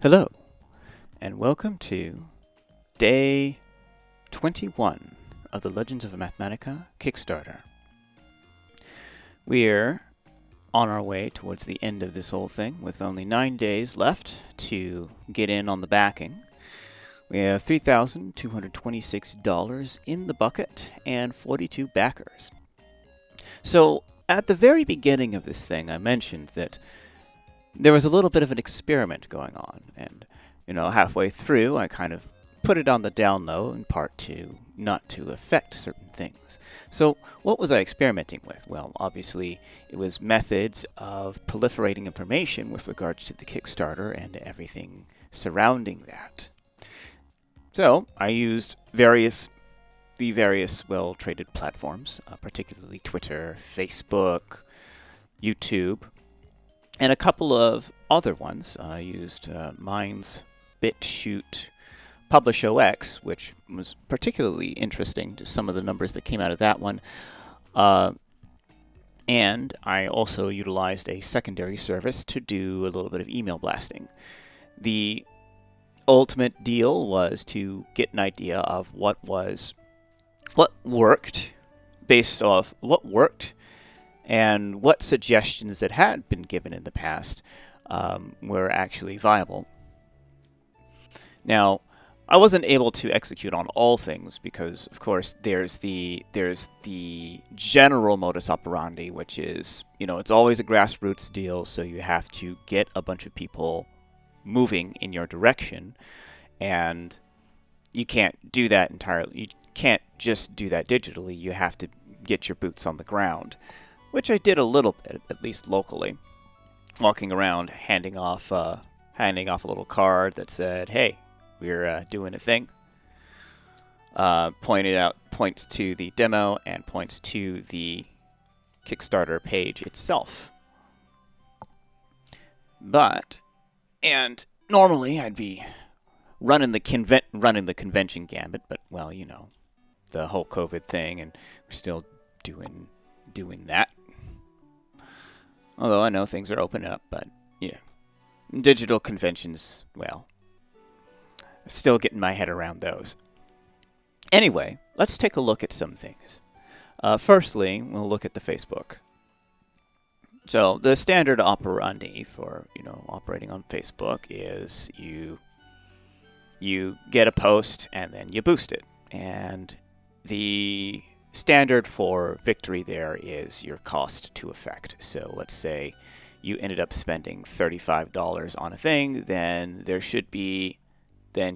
Hello, and welcome to day 21 of the Legends of Mathmatica Kickstarter. We're on our way towards the end of this whole thing, with only 9 days left to get in on the backing. We have $3,226 in the bucket and 42 backers. So, at the very beginning of this thing, I mentioned that there was a little bit of an experiment going on, and halfway through I kind of put it on the down low, in part to not to affect certain things. So what was I experimenting with? Well, obviously it was methods of proliferating information with regards to the Kickstarter and everything surrounding that. So I used the various well-traded platforms, particularly Twitter, Facebook, YouTube, and a couple of other ones. I used Minds, BitChute, PublishOX, which was particularly interesting to some of the numbers that came out of that one. And I also utilized a secondary service to do a little bit of email blasting. The ultimate deal was to get an idea of what worked, based off what worked, and what suggestions that had been given in the past were actually viable. Now, I wasn't able to execute on all things because, of course, there's the general modus operandi, which is, it's always a grassroots deal, so you have to get a bunch of people moving in your direction, and you can't do that entirely. You can't just do that digitally. You have to get your boots on the ground, which I did a little bit, at least locally, walking around, handing off a little card that said, "Hey, we're doing a thing." Points to the demo and points to the Kickstarter page itself. And normally I'd be running the convention gambit, but the whole COVID thing, and we're still doing that. Although I know things are opening up, but yeah. Digital conventions, well, I'm still getting my head around those. Anyway, let's take a look at some things. Firstly, we'll look at the Facebook. So the standard operandi for, operating on Facebook is you get a post and then you boost it. And the standard for victory there is your cost to effect. So let's say you ended up spending $35 on a thing, then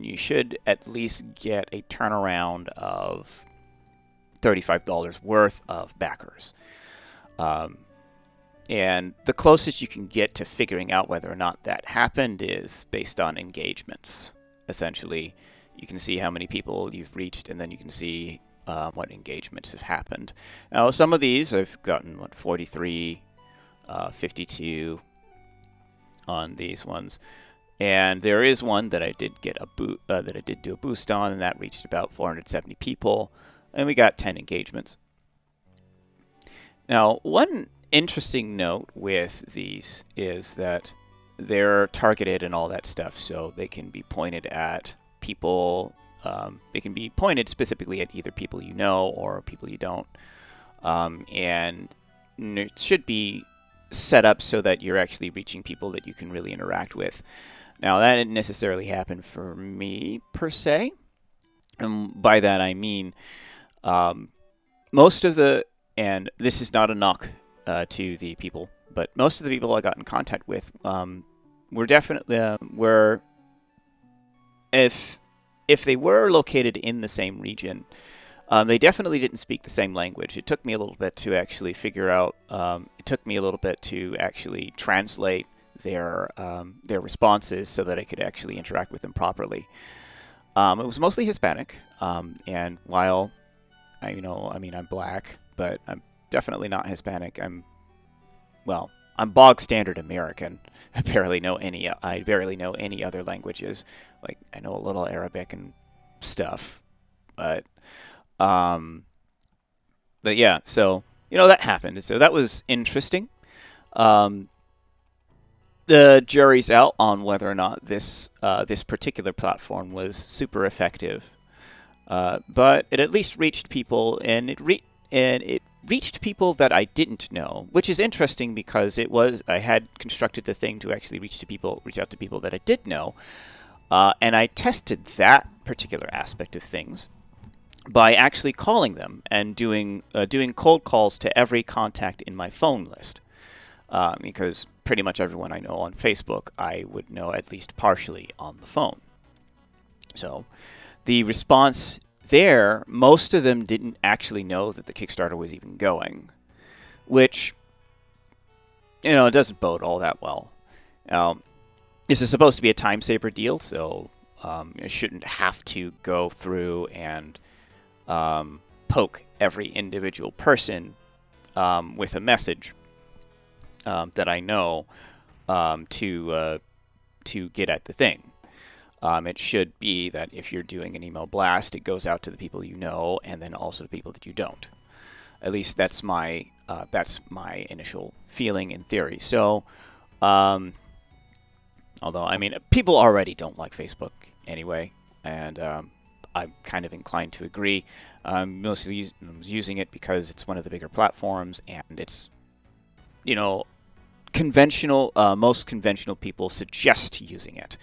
you should at least get a turnaround of $35 worth of backers. And the closest you can get to figuring out whether or not that happened is based on engagements. Essentially, you can see how many people you've reached, and then you can see what engagements have happened. Now, some of these I've gotten 43, 52 on these ones, and there is one that I did get do a boost on, and that reached about 470 people, and we got 10 engagements. Now, one interesting note with these is that they're targeted and all that stuff, so they can be pointed at people. They can be pointed specifically at either people you know or people you don't. And it should be set up so that you're actually reaching people that you can really interact with. Now, that didn't necessarily happen for me, per se. And by that I mean most of the, and this is not a knock to the people, but most of the people I got in contact with were definitely, if they were located in the same region, they definitely didn't speak the same language. It took me a little bit to actually figure out. It took me a little bit to actually translate their responses so that I could actually interact with them properly. It was mostly Hispanic, and while I'm black, but I'm definitely not Hispanic. I'm bog standard American. I barely know any other languages. Like, I know a little Arabic and stuff, but yeah. So that happened. So that was interesting. the jury's out on whether or not this particular platform was super effective. But it at least reached people, and it reached people that I didn't know, which is interesting because I had constructed the thing to actually reach out to people that I did know, and I tested that particular aspect of things by actually calling them and doing cold calls to every contact in my phone list, because pretty much everyone I know on Facebook I would know at least partially on the phone. So the response there, most of them didn't actually know that the Kickstarter was even going, which, it doesn't bode all that well. This is supposed to be a time saver deal, so you shouldn't have to go through and poke every individual person with a message that I know to get at the thing. It should be that if you're doing an email blast, it goes out to the people you know, and then also the people that you don't. At least that's my initial feeling in theory. So, although people already don't like Facebook anyway, and I'm kind of inclined to agree. Mostly using it because it's one of the bigger platforms, and it's conventional. Most conventional people suggest using it.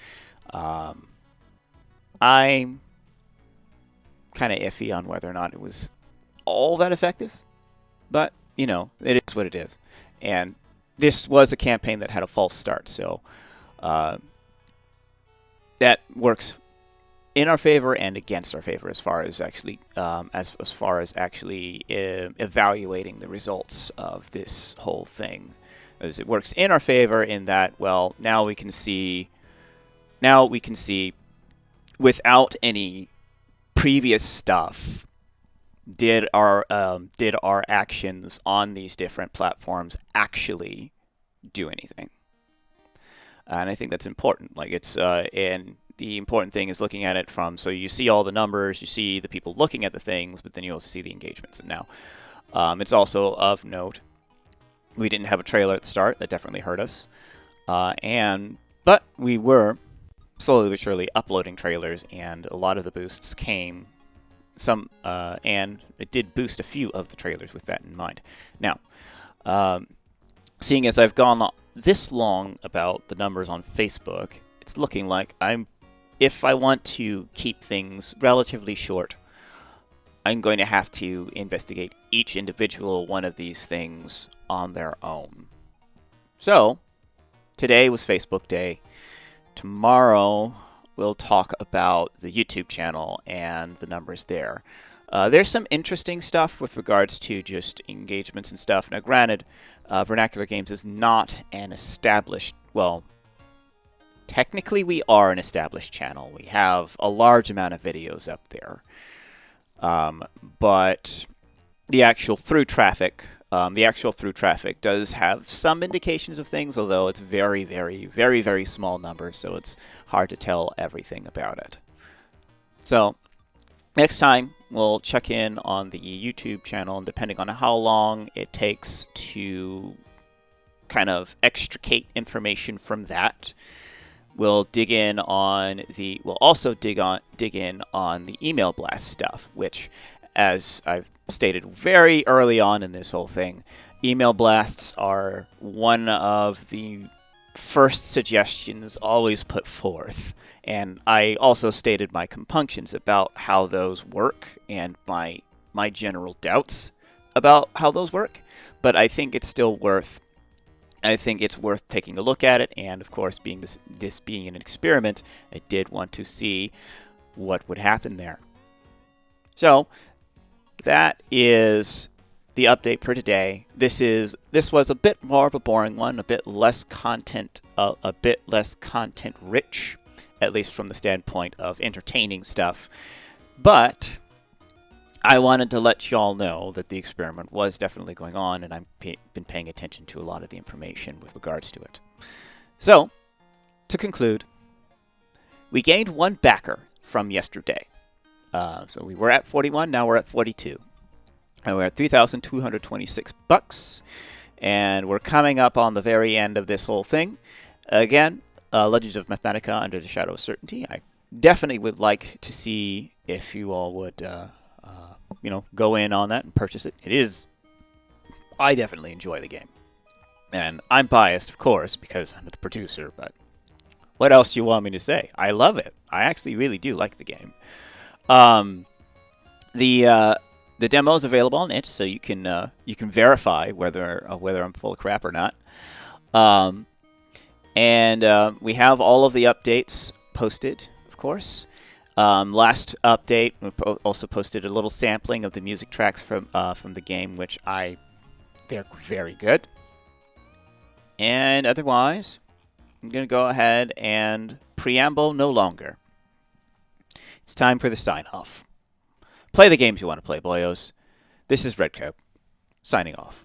I'm kind of iffy on whether or not it was all that effective, but it is what it is. And this was a campaign that had a false start, so that works in our favor and against our favor as far as actually evaluating the results of this whole thing. As it works in our favor in that, well, now we can see without any previous stuff, did our actions on these different platforms actually do anything? And I think that's important. And the important thing is looking at it from, so you see all the numbers, you see the people looking at the things, but then you also see the engagements. And now, it's also of note, we didn't have a trailer at the start. That definitely hurt us. But we were slowly but surely uploading trailers, and a lot of the boosts came and it did boost a few of the trailers with that in mind. Now, seeing as I've gone this long about the numbers on Facebook, it's looking like if I want to keep things relatively short, I'm going to have to investigate each individual one of these things on their own. So, today was Facebook Day. Tomorrow, we'll talk about the YouTube channel and the numbers there. There's some interesting stuff with regards to just engagements and stuff. Now, granted, Vernacular Games is not an established, well, technically we are an established channel. We have a large amount of videos up there. But the actual through traffic does have some indications of things, although it's very, very, very, very small numbers, so it's hard to tell everything about it. So, next time, we'll check in on the YouTube channel, and depending on how long it takes to kind of extricate information from that, we'll also dig in on the email blast stuff, which, as I've stated very early on in this whole thing, email blasts are one of the first suggestions always put forth. And I also stated my compunctions about how those work and my general doubts about how those work. But I think it's still worth taking a look at it, and of course, this being an experiment, I did want to see what would happen there. So, that is the update for today. This was a bit more of a boring one, a bit less content rich, at least from the standpoint of entertaining stuff. But I wanted to let y'all know that the experiment was definitely going on, and I've been paying attention to a lot of the information with regards to it. So, to conclude, we gained one backer from yesterday. So we were at 41, now we're at 42. And we're at $3,226, and we're coming up on the very end of this whole thing. Again, Legends of Mathmatica Under the Shadow of Certainty. I definitely would like to see if you all would, go in on that and purchase it. It is. I definitely enjoy the game. And I'm biased, of course, because I'm the producer, but what else do you want me to say? I love it. I actually really do like the game. The demo is available on itch, so you can verify whether I'm full of crap or not. And we have all of the updates posted, of course. Last update, we also posted a little sampling of the music tracks from the game, which they're very good. And otherwise, I'm going to go ahead and preamble no longer. It's time for the sign-off. Play the games you want to play, boyos. This is Redcoat, signing off.